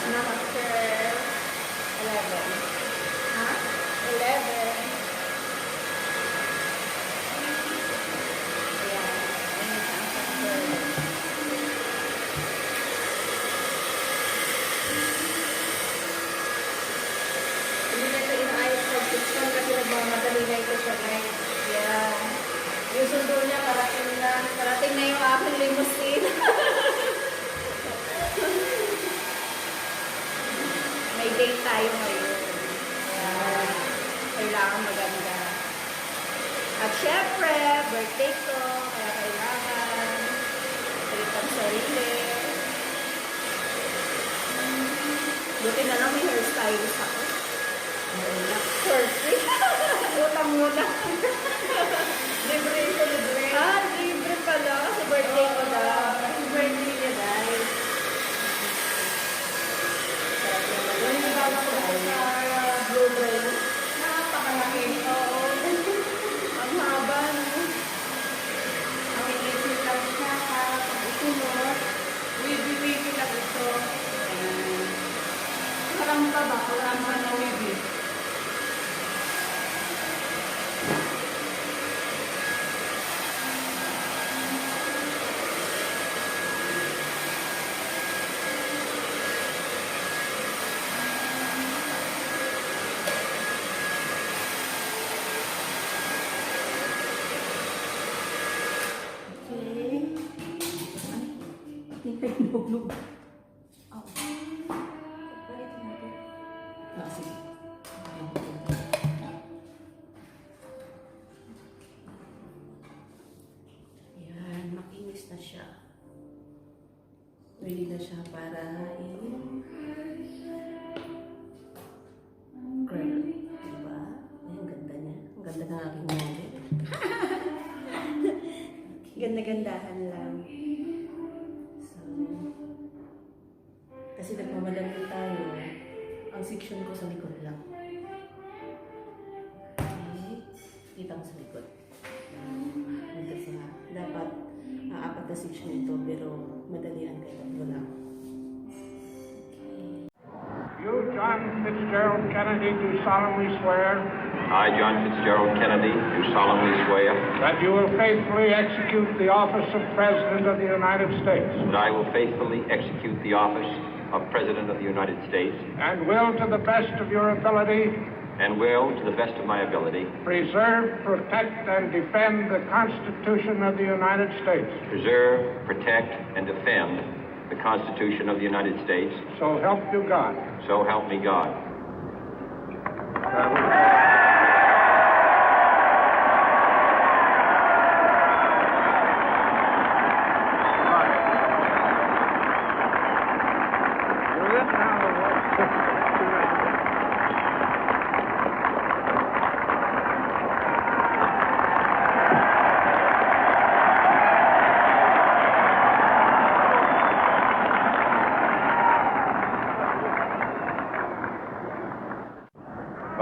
Number 11. Huh? 11. Ayan. Ayan ang number. Hindi na ito inaayos sa system kasi nagmamadali na ito siya, guys. Ayan. Yung sundo niya, parating na. Parating na yung aking limousine. May date tayo ngayon. Ayan. Kailangan maganda. At syempre, birthday ko. Kaya kailangan. Treat ang sarili. Buti na lang may hairstylist ako. For free. Utang muna. Libre ito, libre. Ah, libre pala. Sa birthday ko na. Sa birthday niya, guys. Yung nagawa ko sa Blu-ray. Napakalaki. Oo. Ang haba, no? Ang inisip lang siya para pag isunod. Wavey lang ito. Parang pa ba? Parang pa na wavey. Lug-lug. Oh. Balikin natin. Sige. Ayan, makinis na siya. Ready na siya para i-grill. Diba? Ay, ang ganda niya. Ang ganda ng aking model. Ganda-gandahan lang. Kasi nagmamadali tayo, ang section ko sa likod lang. Okay. Kita ko sa likod. Ito sa, dapat apat na section ito, pero madalian kayo tatlo lang. Okay. You, John Fitzgerald Kennedy, do solemnly swear. I, John Fitzgerald Kennedy, do solemnly swear that you will faithfully execute the office of President of the United States. that I will faithfully execute the office of President of the United States And will, to the best of your ability, and will, to the best of my ability, preserve, protect, and defend the Constitution of the United States. preserve, protect, and defend the Constitution of the United States. So help you God. So help me God.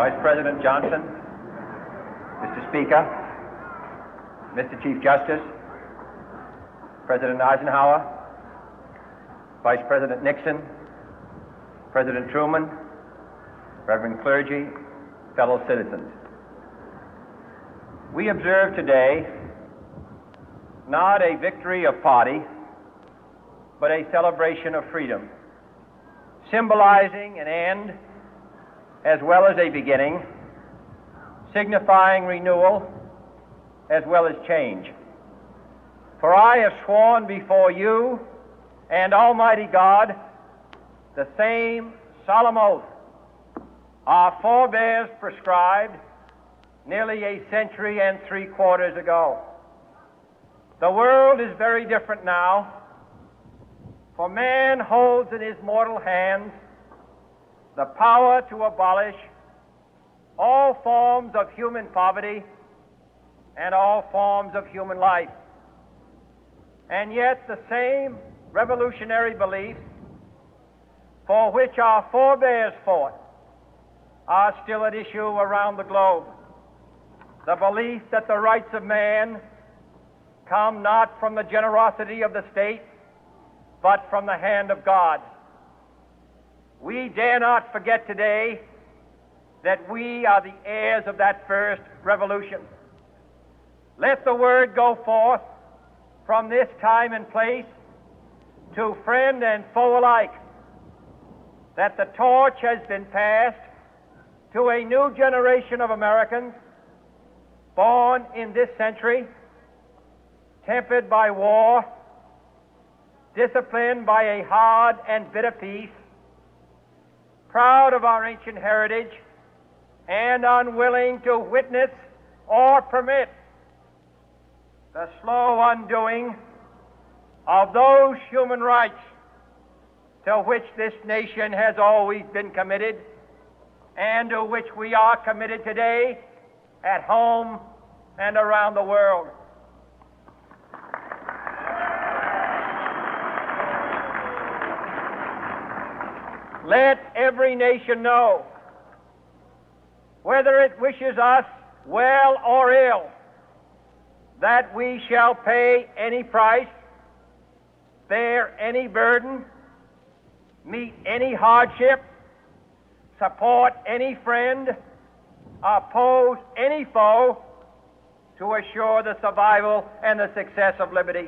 Vice President Johnson, Mr. Speaker, Mr. Chief Justice, President Eisenhower, Vice President Nixon, President Truman, Reverend clergy, fellow citizens. We observe today not a victory of party, but a celebration of freedom, symbolizing an end as well as a beginning, signifying renewal as well as change. For I have sworn before you and Almighty God the same solemn oath our forebears prescribed nearly a century and 3/4 ago. The world is very different now, for man holds in his mortal hands the power to abolish all forms of human poverty and all forms of human life. And yet the same revolutionary beliefs for which our forebears fought are still at issue around the globe. The belief that the rights of man come not from the generosity of the state, but from the hand of God. We dare not forget today that we are the heirs of that first revolution. Let the word go forth from this time and place to friend and foe alike that the torch has been passed to a new generation of Americans born in this century, tempered by war, disciplined by a hard and bitter peace, proud of our ancient heritage, and unwilling to witness or permit the slow undoing of those human rights to which this nation has always been committed and to which we are committed today at home and around the world. Let every nation know, whether it wishes us well or ill, that we shall pay any price, bear any burden, meet any hardship, support any friend, oppose any foe to assure the survival and the success of liberty.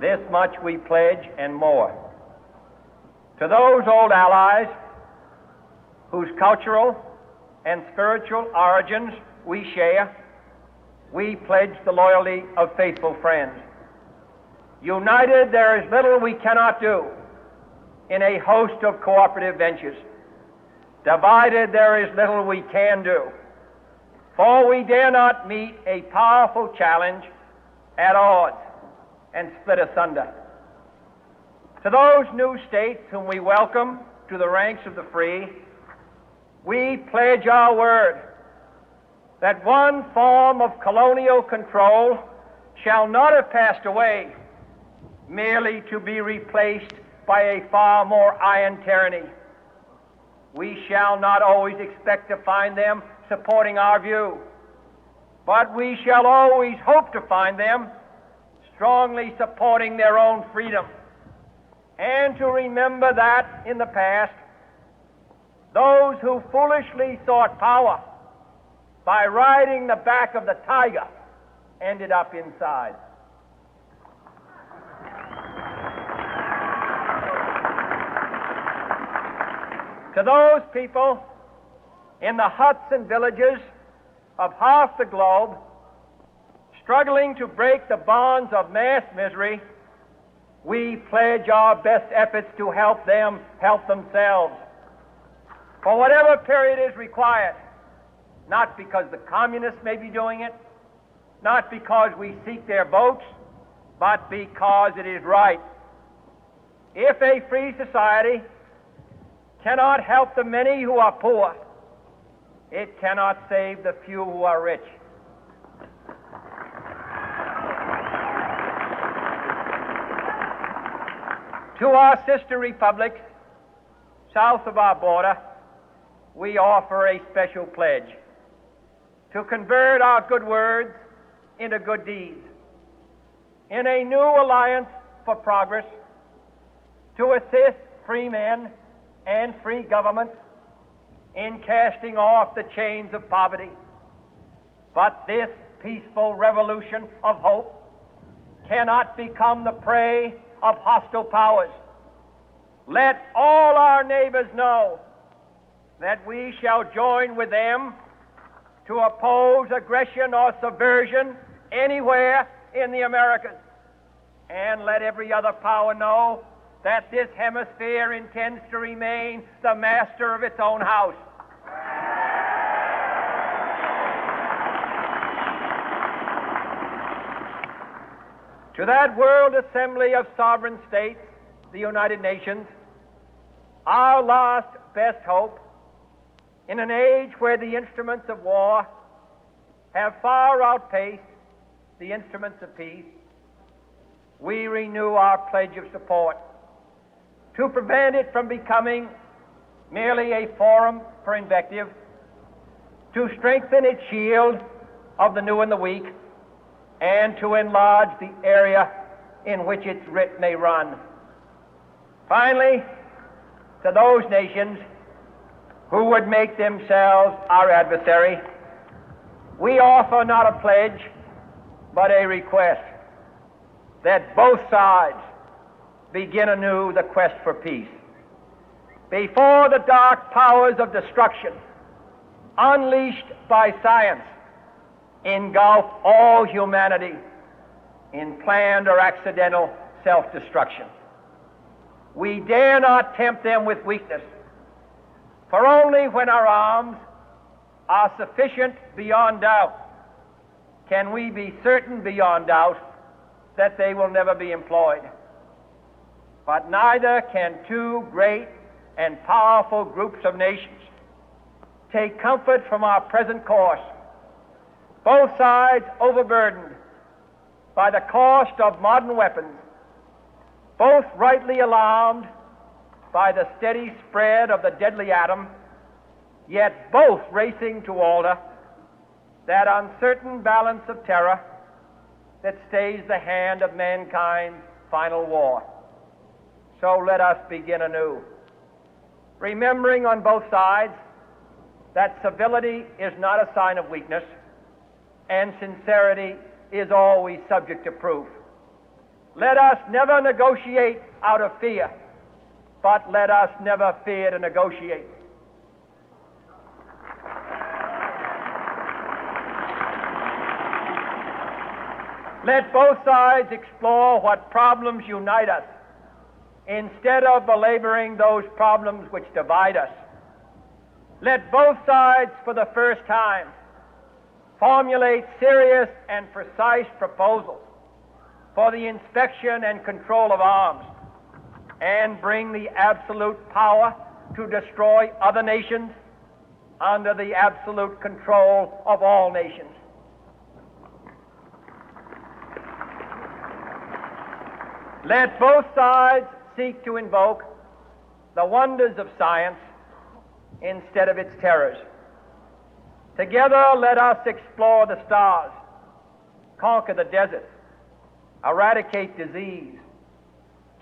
This much we pledge and more. To those old allies whose cultural and spiritual origins we share, we pledge the loyalty of faithful friends. United, there is little we cannot do in a host of cooperative ventures. Divided, there is little we can do, for we dare not meet a powerful challenge at odds and split asunder. To those new states whom we welcome to the ranks of the free, we pledge our word that one form of colonial control shall not have passed away merely to be replaced by a far more iron tyranny. We shall not always expect to find them supporting our view, but we shall always hope to find them strongly supporting their own freedom, and to remember that in the past, those who foolishly sought power by riding the back of the tiger ended up inside. To those people in the huts and villages of half the globe struggling to break the bonds of mass misery, we pledge our best efforts to help them help themselves for whatever period is required, not because the communists may be doing it, not because we seek their votes, but because it is right. If a free society cannot help the many who are poor, it cannot save the few who are rich. To our sister republics south of our border, we offer a special pledge to convert our good words into good deeds, in a new alliance for progress, to assist free men and free governments in casting off the chains of poverty. But this peaceful revolution of hope cannot become the prey of hostile powers. Let all our neighbors know that we shall join with them to oppose aggression or subversion anywhere in the Americas. And let every other power know that this hemisphere intends to remain the master of its own house. To that World Assembly of Sovereign States, the United Nations, our last best hope, in an age where the instruments of war have far outpaced the instruments of peace, we renew our pledge of support to prevent it from becoming merely a forum for invective, to strengthen its shield of the new and the weak, and to enlarge the area in which its writ may run. Finally, to those nations who would make themselves our adversary, we offer not a pledge, but a request that both sides begin anew the quest for peace. Before the dark powers of destruction, unleashed by science, engulf all humanity in planned or accidental self-destruction, we dare not tempt them with weakness, for only when our arms are sufficient beyond doubt can we be certain beyond doubt that they will never be employed. But neither can two great and powerful groups of nations take comfort from our present course, both sides overburdened by the cost of modern weapons, both rightly alarmed by the steady spread of the deadly atom, yet both racing to alter that uncertain balance of terror that stays the hand of mankind's final war. So let us begin anew, remembering on both sides that civility is not a sign of weakness, and sincerity is always subject to proof. Let us never negotiate out of fear, but let us never fear to negotiate. Let both sides explore what problems unite us, instead of belaboring those problems which divide us. Let both sides, for the first time, formulate serious and precise proposals for the inspection and control of arms, and bring the absolute power to destroy other nations under the absolute control of all nations. Let both sides seek to invoke the wonders of science instead of its terrors. Together, let us explore the stars, conquer the desert, eradicate disease,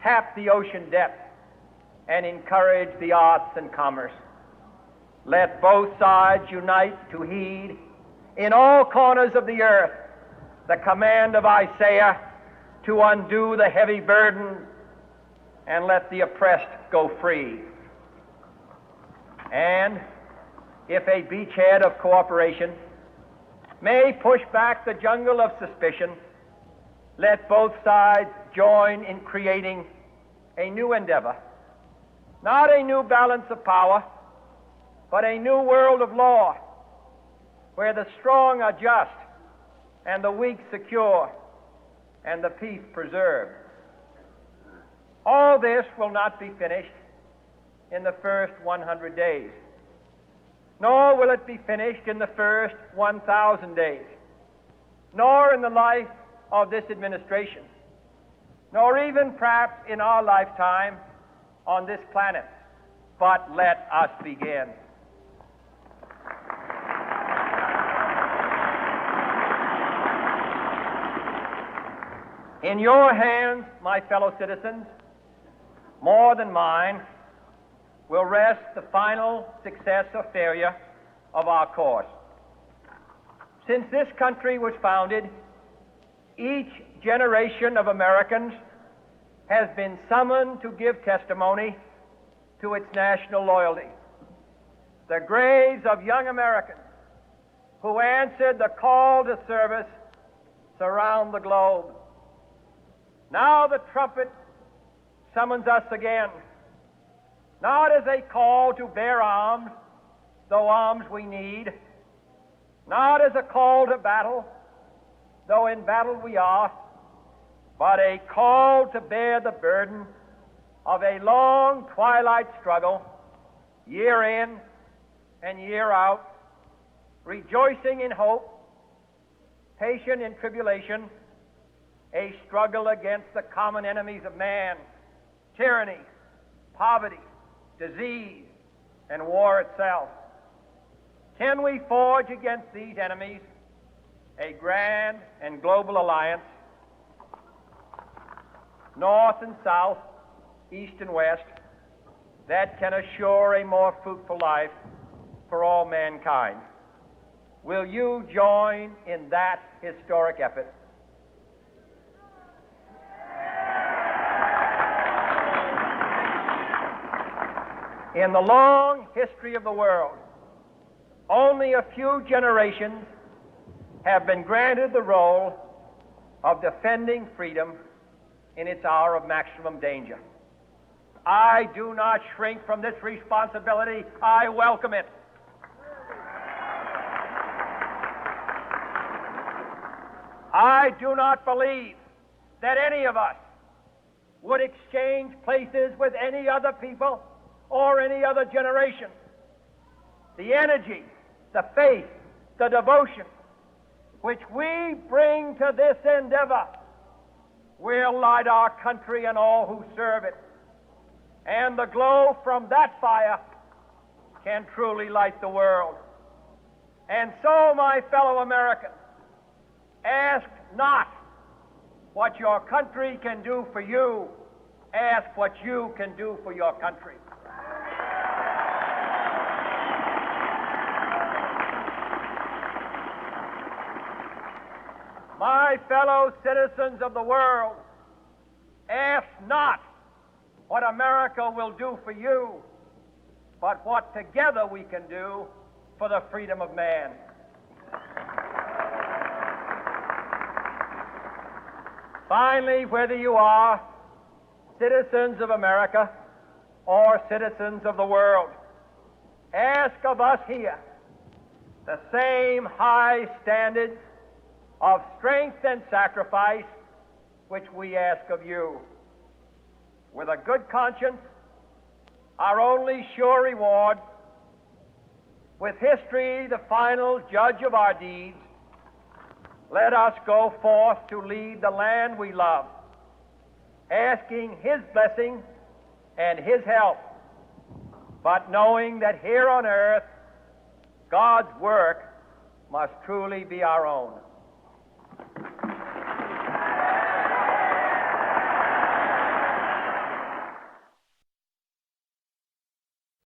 tap the ocean depth, and encourage the arts and commerce. Let both sides unite to heed in all corners of the earth the command of Isaiah to undo the heavy burden and let the oppressed go free. And if a beachhead of cooperation may push back the jungle of suspicion, let both sides join in creating a new endeavor, not a new balance of power, but a new world of law, where the strong are just and the weak secure and the peace preserved. All this will not be finished in the first 100 days, nor will it be finished in the first 1,000 days, nor in the life of this administration, nor even perhaps in our lifetime on this planet. But let us begin. In your hands, my fellow citizens, more than mine, will rest the final success or failure of our course. Since this country was founded, each generation of Americans has been summoned to give testimony to its national loyalty. The graves of young Americans who answered the call to service surround the globe. Now the trumpet summons us again, not as a call to bear arms, though arms we need, not as a call to battle, though in battle we are, but a call to bear the burden of a long twilight struggle, year in and year out, rejoicing in hope, patient in tribulation, a struggle against the common enemies of man, tyranny, poverty, disease, and war itself. Can we forge against these enemies a grand and global alliance, north and south, east and west, that can assure a more fruitful life for all mankind. Will you join in that historic effort? In the long history of the world, only a few generations have been granted the role of defending freedom in its hour of maximum danger. I do not shrink from this responsibility. I welcome it. I do not believe that any of us would exchange places with any other people or any other generation. The energy, the faith, the devotion which we bring to this endeavor will light our country and all who serve it. And the glow from that fire can truly light the world. And so, my fellow Americans, ask not what your country can do for you. Ask what you can do for your country. My fellow citizens of the world, ask not what America will do for you, but what together we can do for the freedom of man. Finally, whether you are citizens of America or citizens of the world, ask of us here the same high standards of strength and sacrifice which we ask of you. With a good conscience, our only sure reward, with history the final judge of our deeds, let us go forth to lead the land we love, asking His blessing and His help, but knowing that here on earth, God's work must truly be our own.